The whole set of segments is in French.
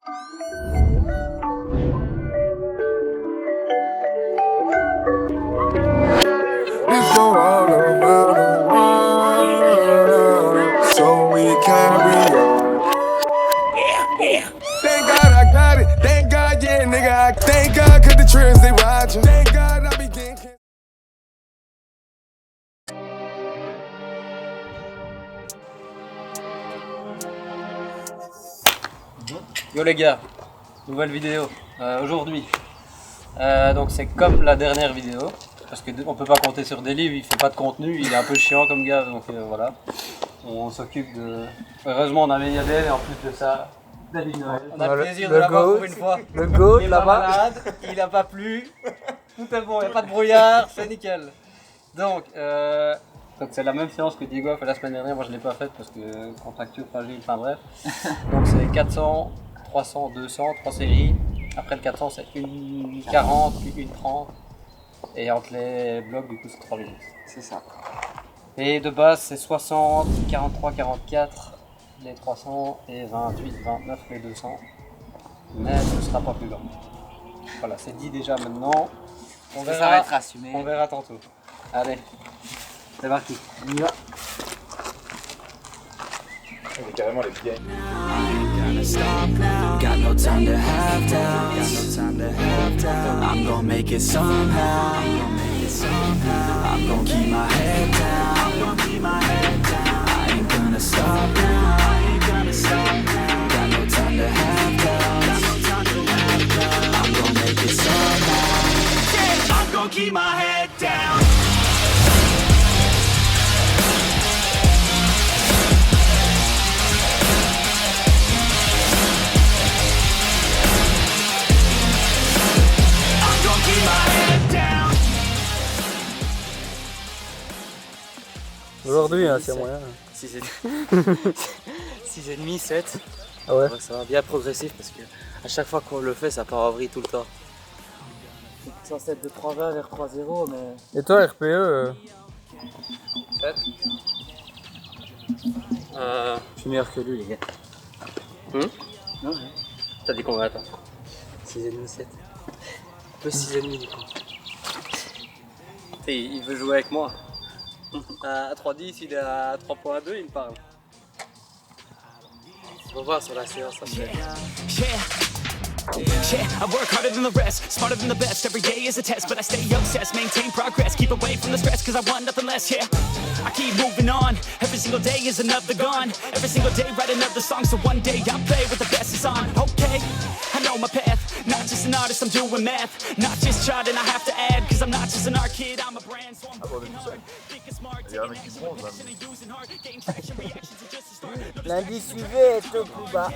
Let's go all around the world so we carry on. Thank God I got it. Thank God, yeah, nigga. Thank God, cause the trends they watching. Thank God I began. Yo les gars, nouvelle vidéo aujourd'hui. Donc c'est comme la dernière vidéo, parce qu'on peut pas compter sur des livres, il fait pas de contenu, il est un peu chiant comme gars, donc voilà. On s'occupe de... Heureusement on avait Yadel et en plus de ça, David Noël. On a le plaisir de l'avoir pour une fois. Le goat Il est là-bas. pas malade, il a pas plu, tout est bon, il n'y a pas de brouillard, c'est nickel. Donc c'est la même séance que Diego a fait la semaine dernière, moi je l'ai pas faite parce que contracture fragile, enfin bref. Donc c'est 400, 300, 200, 3 séries. Après le 400 c'est une 40, une 30. Et entre les blocs du coup c'est 3 minutes. C'est ça. Et de base c'est 60, 43, 44 les 300 et 28, 29 les 200. Mais ce ne sera pas plus long. Voilà, c'est dit déjà maintenant. Ça va être assumé. On verra tantôt. Allez, c'est parti. On y va. On est carrément les pieds. Got no time to have doubts. I'm gonna make it somehow. I'm gonna keep my head down. I ain't gonna stop now. Got no time to have doubts. I'm gonna make it somehow. I'm gonna keep my head down. Aujourd'hui, hein, c'est moyen. 6,5, 7. Ah ouais. Ouais, ça va bien progressif parce que à chaque fois qu'on le fait, ça part en vrille tout le temps. C'est censé être de 3,20 vers 3,0, mais. Et toi, RPE 7. Je suis meilleur que lui, les gars. Non, ouais. T'as dit combien attends 6,5, 7. Un peu 6,5 du coup. Il veut jouer avec moi. À 3,10, il est à 3,2, il me parle. On va voir sur la séance après. Yeah, I work harder than the rest, smarter than the best. Every day is a test, but I stay obsessed, maintain progress, keep away from the stress, cause I want nothing less, yeah. I keep moving on, every single day is another gone. Every single day write another song, so one day I'll play with the best is on. Okay, I know my path, not just an artist, I'm doing math. Not just charting, I have to add, cause I'm not just an art kid, I'm a brand, so I'm working hard. Thinking smart, taking action with passion and using heart. Gain traction, reactions are just a start. Lundi suivait est au plus bas.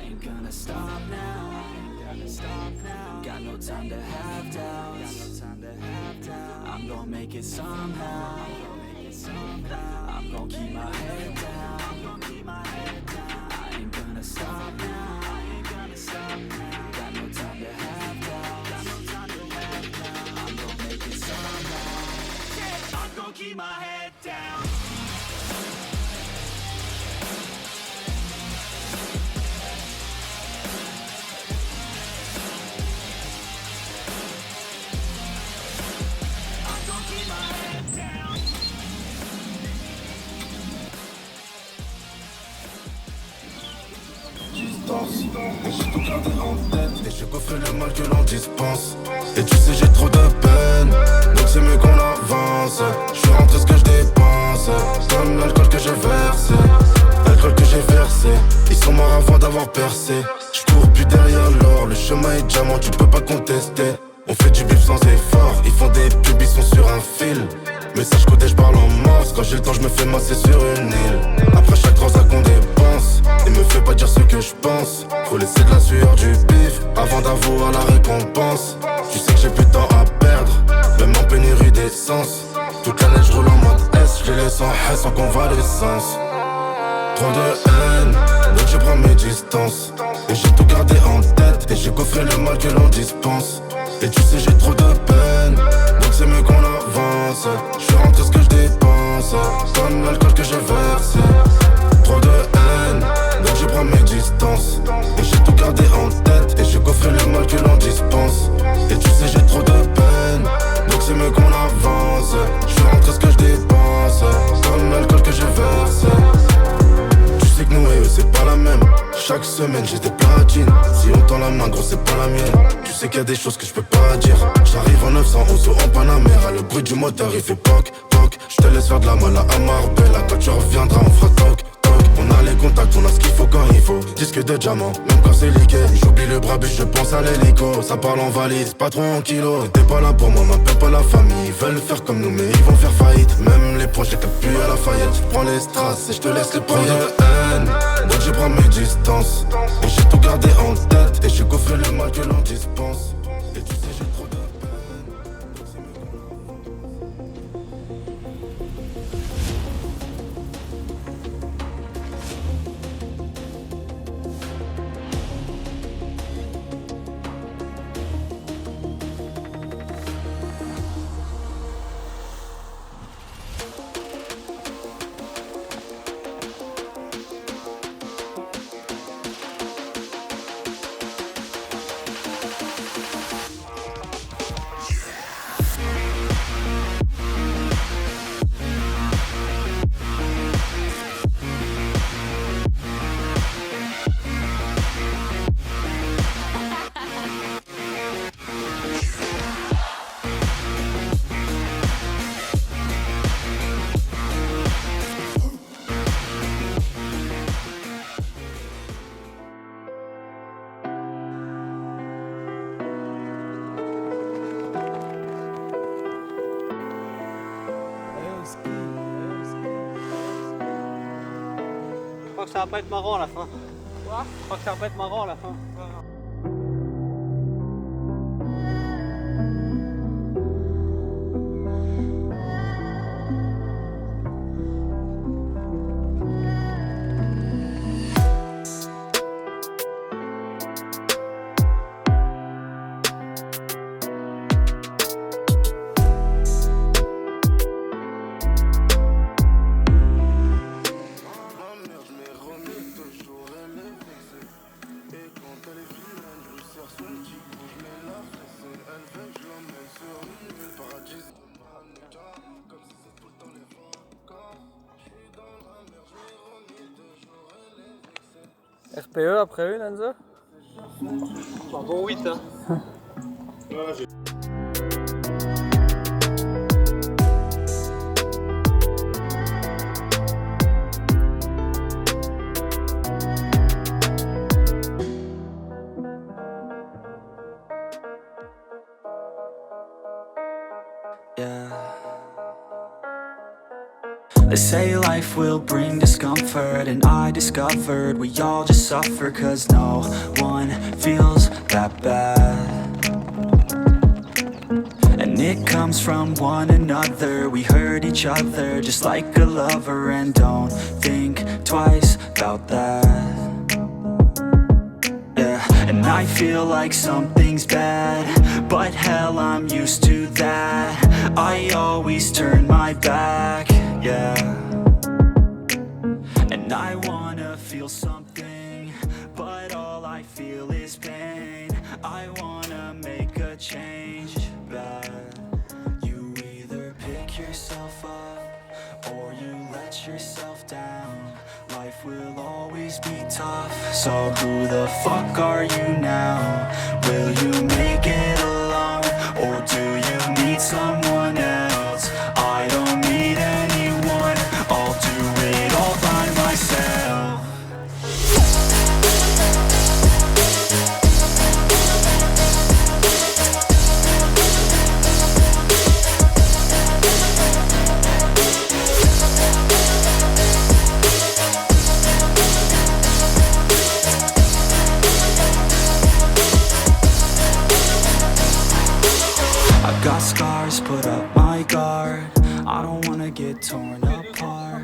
Ain't gonna stop now. Got no time to have doubts. I'm gonna make it somehow. I'm gonna keep my head down. I ain't gonna stop now. Got no time to have doubts. I'm gonna make it somehow. I'm gonna keep my head down. Et j'ai tout gardé en tête. Et j'ai coffré le mal que l'on dispense. Et tu sais j'ai trop de peine, donc c'est mieux qu'on avance. Je suis rentré ce que je dépense, comme l'alcool que j'ai versé. L'alcool que j'ai versé, ils sont morts avant d'avoir percé. Je cours plus derrière l'or, le chemin est diamant, tu peux pas contester. On fait du bif sans effort, ils font des pubs, ils sont sur un fil. Message codé, je parle en morse, quand j'ai le temps je me fais masser sur une île. Après chaque transac qu'on dépense, et me fais pas dire ce que je pense. Faut laisser de la sueur du bif, avant d'avoir la récompense. Tu sais que j'ai plus de temps à perdre, même en pénurie d'essence. Toute l'année je roule en mode S, je les laisse en S en convalescence. Trop de haine, donc je prends mes distances. Et j'ai tout gardé en tête, et j'ai coffré le mal que l'on dispense. Et tu sais j'ai trop de peine, donc c'est mieux qu'on avance. Je suis rentré ce que je dépense, comme l'alcool que j'ai versé. Trop de haine, donc je chaque semaine j'ai des platines. Si on tend la main gros c'est pas la mienne. Tu sais qu'il y a des choses que je peux pas dire. J'arrive en 911 ou en Panamera. Le bruit du moteur il fait poc, poc. Je te laisse faire de la mala à Marbella. Quand tu reviendras on fera toc, toc. On a les contacts, on a ce qu'il faut quand il faut. Disque de diamant, même quand c'est liqué. J'oublie le bras, je pense à l'hélico. Ça parle en valise, pas trop en kilos. T'es pas là pour moi, m'appelle pas la famille. Ils veulent faire comme nous, mais ils vont faire faillite. Même les projets que plus à la faillite. Je prends les strass et je te laisse les prendre de haine. Donc je prends mes distances. Et j'ai tout gardé en tête. Et j'ai coffré le mal que l'on dispense. Et tu sais, j'ai trop de Je crois que ça va pas être marrant à la fin. Quoi? Je crois que ça va pas être marrant à la fin. RPE après une, Enzo? Un bon 8 hein. Yeah. They say life will bring discomfort, and I discovered we all just suffer, 'cause no one feels that bad. And it comes from one another. We hurt each other just like a lover, and don't think twice about that. Yeah, and I feel like something's bad, but hell, I'm used to that. I always turn my back, yeah. And I wanna feel something, but all I feel is pain. I wanna make a change, but you either pick yourself up or you let yourself down. Life will always be tough, so who the fuck are you now? Will you make it alone, or do you need someone else? I don't need anyone, I'll do it all by myself. I've got scars, put up my guard. I don't wanna get torn apart.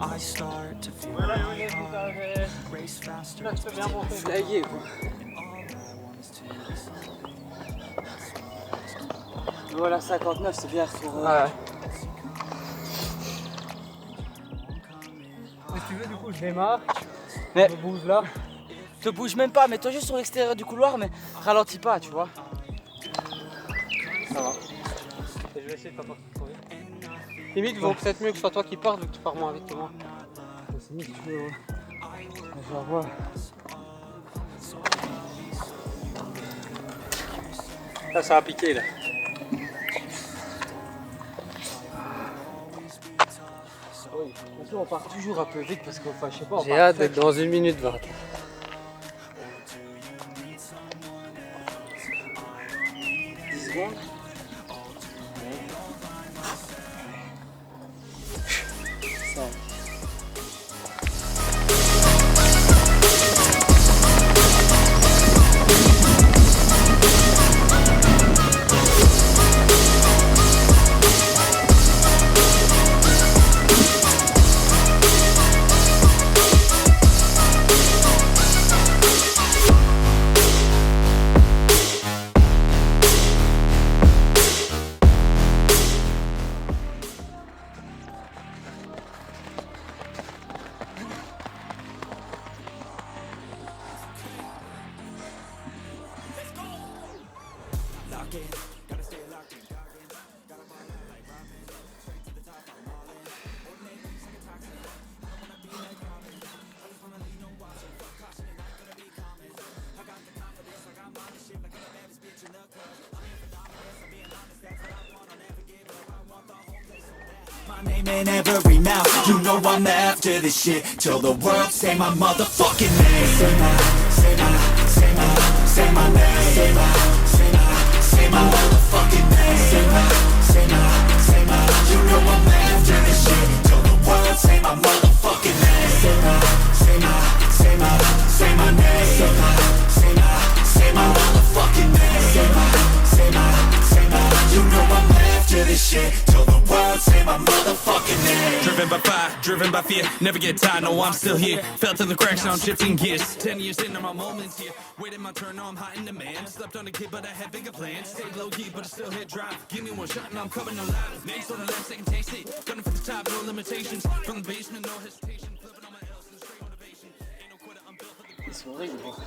I start to feel my heart race faster. Là, tu peux bien monter. Laguer, quoi. Voilà, 59, c'est bien retour. Ouais. Si tu veux, du coup, je démarre. Mais Je bouge là. te bouge même pas, mets-toi juste sur l'extérieur du couloir, mais ralentis pas, tu vois. Ça va. Et je vais essayer de pas partir trop vite. Limite, il vaut peut-être mieux que ce soit toi qui parte vu que tu pars moins vite que moi. C'est mieux si tu veux, ouais. Je revois. Là, ça a piqué là. Oui, on part toujours un peu vite parce qu'on je sais pas. J'ai hâte d'être dans 1 minute 20. 10 secondes. My name in every mouth, you know I'm after this shit. Till the world say my motherfucking name. Say my name. Say my motherfucking name. Say my, you know I'm after this shit. Till the world say my motherfucking name. Say my name. Say my motherfucking name. Say my, you know I'm after this shit. Till the world say my motherfucking name. Driven by fire, driven by fear, never get tired, no I'm still here. Fell to the cracks, now I'm shifting gears. 10 years into my moments here, waiting my turn, now I'm hot in demand. Slept on a kid, but I had bigger plans. Stayed low key, but I still hit drive. Give me one shot and I'm coming alive. Names on the left, they can taste it. Gunning for the top, no limitations. From the basement, no hesitation. Flipping on my L's and straight motivation. Ain't no quitter, I'm built for the Ils sont horribles.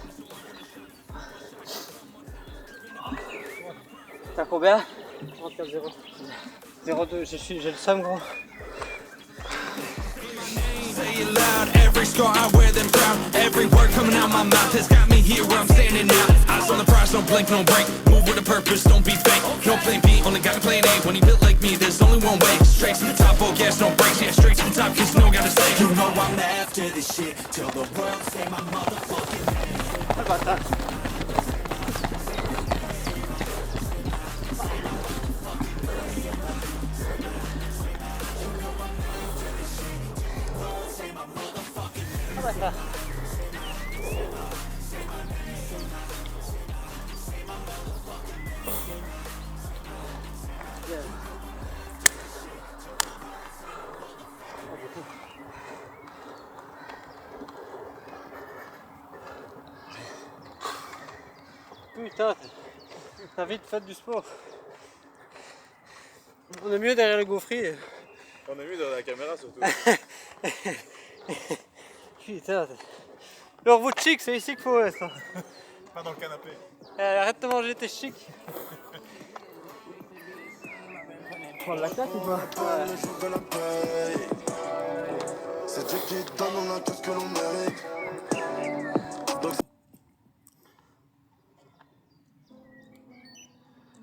T'as combien? 34-0. 0-2, j'ai le seum gros. Say it loud, every scar I wear them proud. Every word coming out my mouth has got me here where I'm standing now. Eyes on the prize, don't blink, no break. Move with a purpose, don't be fake. No plan B, only got a plan A. When he built like me, there's only one way. Straight to the top, oh gas, no brakes. Yeah, straight to the top, cause no gotta stay. You know I'm after this shit. Till the world say my motherfucking name. How about that? Putain, t'as vite fait du sport. On est mieux derrière le gaufrier. On est mieux dans la caméra surtout. Putain. Alors votre chic, c'est ici qu'il faut être. Hein. Pas dans le canapé. Arrête de manger tes chics. Prendre la claque ou pas? Le jour de la paye. C'est Dieu qui donne, on a tout ce que l'on mérite.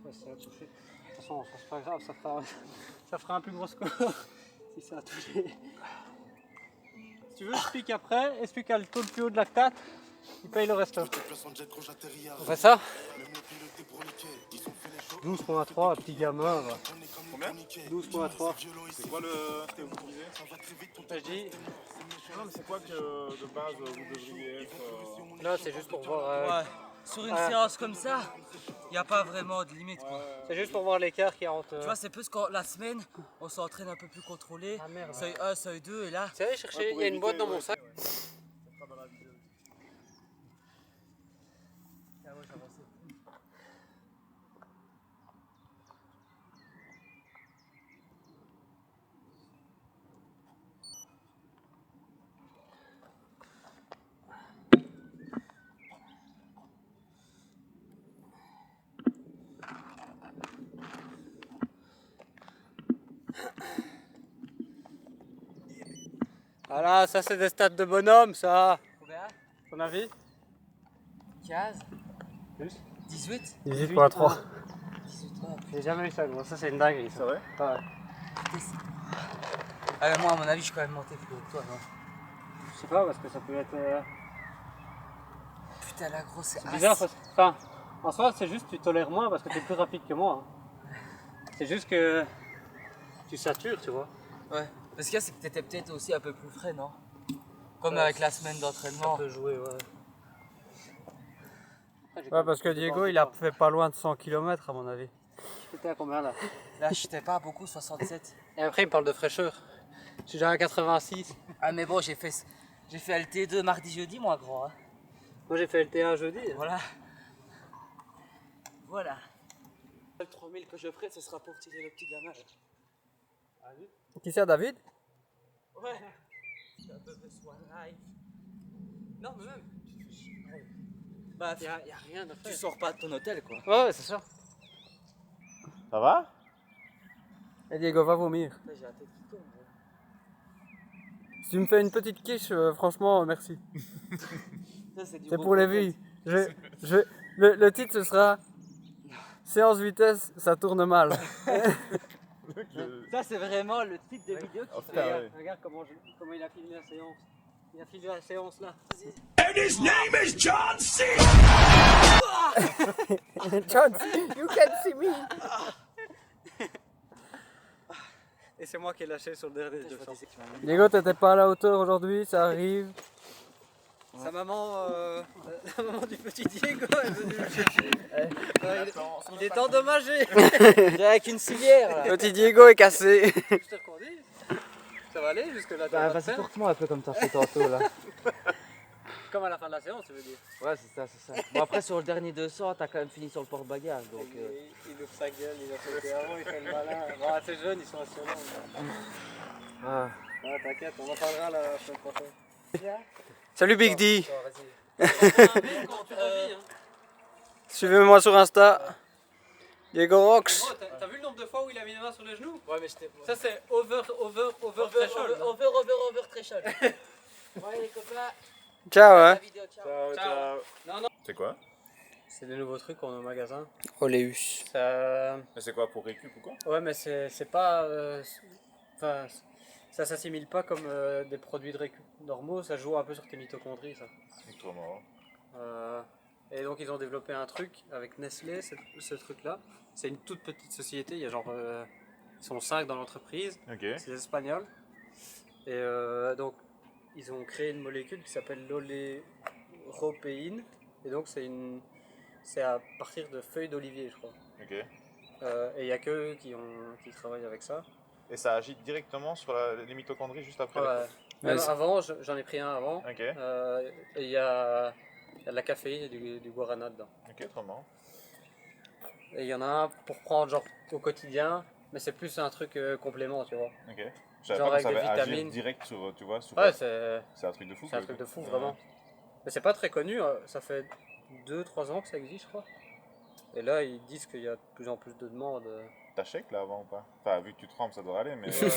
Ouais, ça a touché. De toute façon, c'est pas grave, ça fera un plus gros score si ça a touché. Si tu veux, explique après, explique à le taux le plus haut de lactate, il paye le reste. On fait ça 12.3, petit gamin. Va. Combien? 12.3. C'est quoi le que vous utilisez? Je dis, Non, mais c'est quoi que de base vous devriez être là c'est juste pour voir. Ouais. Sur une séance comme ça, il n'y a pas vraiment de limite. Quoi. C'est juste pour voir l'écart qu'il y a entre. Tu vois, c'est plus quand la semaine, on s'entraîne un peu plus contrôlé. Ah, merde. Seuil 1, seuil 2, et là. Tu sais, chercher, il y a une boîte dans mon sac. Voilà, ça c'est des stats de bonhomme, ça. Combien? Ton avis? 15? Plus? 18? 18.3. 18, J'ai jamais eu ça, gros. Ça c'est une dinguerie. C'est vrai? Ouais. Ah, moi, à mon avis, je suis quand même monté plus haut que toi, non? Je sais pas, parce que ça peut être. Putain, la grosse, c'est Bizarre parce que, enfin, en soi c'est juste tu tolères moins parce que tu es plus rapide que moi. Hein. C'est juste que tu satures, tu vois. Ouais. Parce qu'il y a, c'est que t'étais peut-être aussi un peu plus frais, non? Comme avec la semaine d'entraînement. Ça peut jouer, ouais. Ouais, parce que Diego, il a fait pas loin de 100 km à mon avis. C'était à combien là? Là, j'étais pas à beaucoup, 67. Et après il me parle de fraîcheur. Je suis déjà à 86. Ah, mais bon, j'ai fait LT2 mardi, jeudi, moi, gros. Hein. Moi j'ai fait le T1 jeudi. Voilà. Voilà. Le 3000 que je ferai, ce sera pour tirer le petit gamin. Qui c'est, David? Ouais. Un peu besoin live. Non, mais même. Bah, Y a rien de tu fait. sors pas de ton hôtel, quoi. Ouais, c'est ça. Ça va? Et Diego va vomir. Putain, j'ai la tête qui tombe. Si tu me fais une petite quiche, franchement, merci. Ça, c'est du C'est bon pour les content. vies. Le titre, ce sera Séance vitesse, ça tourne mal. Ça, c'est vraiment le type de vidéo qui fait. Putain, ouais. Regarde comment il a filmé la séance. Il a filmé la séance là. And his name is John C. John, you can see me. Et c'est moi qui ai lâché sur le dernier 200. Diego, t'étais pas à la hauteur aujourd'hui, ça arrive. Sa maman, la maman du petit Diego est venue le chercher. Il est endommagé. Avec une civière, là. Petit Diego est cassé. Je te reconduis. Ça va aller jusque là. Bah, vas-y, porte-moi un peu comme t'as fait tantôt, là. Comme à la fin de la séance, tu veux dire. Ouais, c'est ça, c'est ça. Bon, après, sur le dernier 200, t'as quand même fini sur le porte-bagages, donc... Il ouvre sa gueule, il a fait avant, il fait le malin. Bon, c'est jeune, ils sont assurants. Ah. Ouais, t'inquiète, on en parlera la semaine prochaine. Salut Big D. Comment tu revis, hein. Suivez-moi sur Insta. Diego Rocks. Gros, t'as vu le nombre de fois où il a mis les mains sur les genoux? Ouais, mais j'étais... Ça c'est over threshold. Over threshold. Ouais, les copains, Ciao, la hein. vidéo, ciao. Ciao, Ciao. ciao. C'est quoi? C'est des nouveaux trucs qu'on a au magasin. Oleus. Ça... Mais c'est quoi, pour récup ou quoi? Ouais, mais c'est pas. Enfin, ça s'assimile pas comme des produits de récup normaux, ça joue un peu sur tes mitochondries, ça. C'est trop marrant. Et donc, ils ont développé un truc avec Nestlé, ce truc-là. C'est une toute petite société, il y a genre. Ils sont 5 dans l'entreprise, Ok. c'est des Espagnols. Et donc, ils ont créé une molécule qui s'appelle l'oléropéine. Et donc, c'est à partir de feuilles d'olivier, je crois. Ok. Et il n'y a qu'eux qui travaillent avec ça. Et ça agit directement sur les mitochondries juste après? Ouais. Même avant, j'en ai pris un avant. Ok. Et il y a de la caféine et du guarana dedans. Ok, trop marrant. Et il y en a un pour prendre genre au quotidien, mais c'est plus un truc complément, tu vois. Ok. Je savais Genre pas que ça avec avait des agir vitamines. direct sur, tu vois, sur... Ouais, c'est C'est un truc de fou. un quoi. truc de fou, Ouais. vraiment. Mais c'est pas très connu, ça fait 2-3 ans que ça existe, je crois. Et là, ils disent qu'il y a de plus en plus de demandes. T'as chèque là avant ou pas? Enfin, vu que tu trempes, ça devrait aller, mais... Je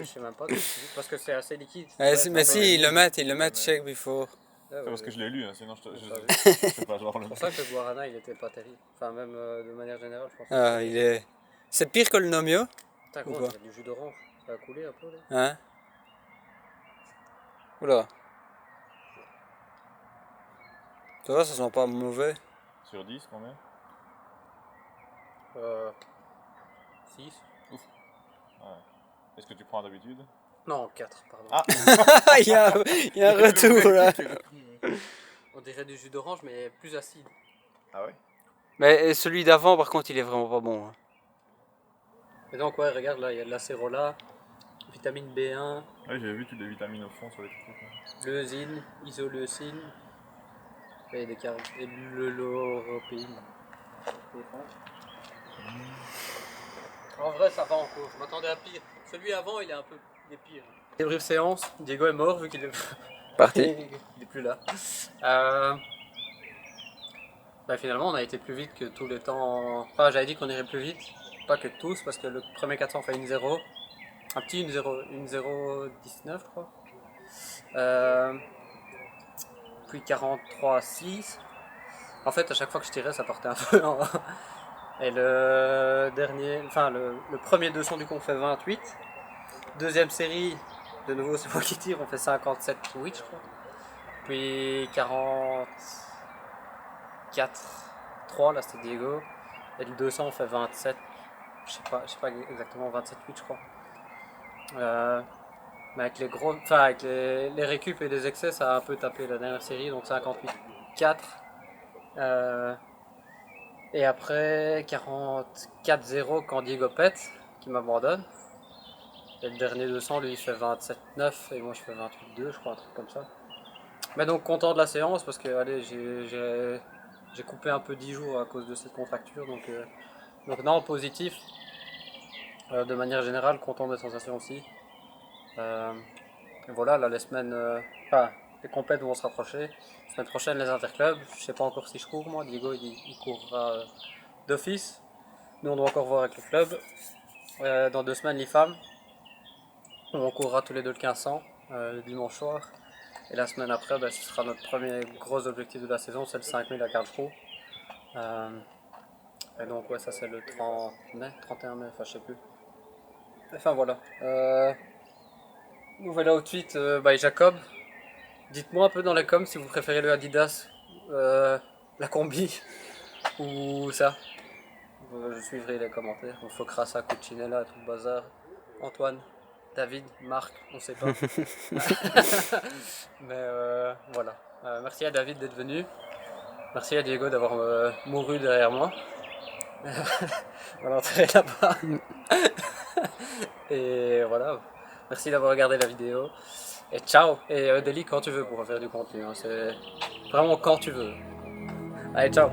sais même pas, parce que c'est assez liquide. Mais si, ils le mettent check before. Ouais, C'est parce que je l'ai lu, hein, sinon je Ouais. sais pas genre le... C'est pour ça que le guarana, il était pas terrible. Enfin, même de manière générale, je pense. Ah, il est... C'est pire que le Nomio, Putain, ou gros, quoi il y a du jus d'orange. Ça a coulé un peu, là. hein? Oula. Ça va, ça sent pas mauvais. Sur 10, combien? 6. Est-ce que tu prends d'habitude? Non, 4, pardon. Ah. il y a un retour là. On dirait du jus d'orange, mais plus acide. Ah ouais? Mais celui d'avant, par contre, il est vraiment pas bon. Hein. Et donc, ouais, regarde, là, il y a de l'acérola, vitamine B1, Ouais, j'avais vu toutes les vitamines au fond sur les trucs. leucine, isoleucine, et des et de l'européine. En vrai, ça va encore. Je m'attendais à pire. Celui avant, il est pire. Débrief séance. Diego est mort vu qu'il est Parti. il est plus là. Bah, finalement, on a été plus vite que tous les temps. Enfin, j'avais dit qu'on irait plus vite. Pas que tous, parce que le premier 400 fait 1-0. Un petit 1-0, 1-0-19, je crois. Puis 43,6. En fait, à chaque fois que je tirais, ça partait un peu en... Et le dernier, enfin le premier 200 du coup on fait 28. Deuxième série, de nouveau c'est moi qui tire, on fait 57,8 je crois. Puis 44,3 là c'était Diego. Et le 200 on fait 27, je sais pas exactement 27,8 je crois. Mais avec les gros, enfin avec les récup et les excès ça a un peu tapé la dernière série, donc 58,4. Et après 44,0 quand Diego pète, qui m'abandonne. Et le dernier 200, lui il fait 27,9 et moi je fais 28,2 je crois, un truc comme ça. Mais donc content de la séance parce que allez, j'ai coupé un peu 10 jours à cause de cette contracture. Donc non, positif. De manière générale, content des sensations aussi. Et voilà, là les semaines, les compètes vont se rapprocher. La semaine prochaine les interclubs, je sais pas encore si je cours moi, Diego il courra d'office. Nous on doit encore voir avec le club. Dans 2 semaines l'IFAM, on courra tous les deux le 1500 le dimanche soir. Et la semaine après, ce sera notre premier gros objectif de la saison, c'est le 5000 à Carlsruhe. Et donc ouais, ça c'est le 30 mai, 31 mai, enfin je sais plus. Enfin voilà. Nouvel outfit by Jacob. Dites-moi un peu dans les coms si vous préférez le Adidas, la combi ou ça. Je suivrai les commentaires. Focrasa, Cucinella, tout le bazar. Antoine, David, Marc, on sait pas. Mais voilà. Merci à David d'être venu. Merci à Diego d'avoir mouru derrière moi. On va l'enterrer là-bas. Et voilà. Merci d'avoir regardé la vidéo. Et ciao. Et Deli quand tu veux pour faire du contenu. Hein. C'est vraiment quand tu veux. Allez, ciao.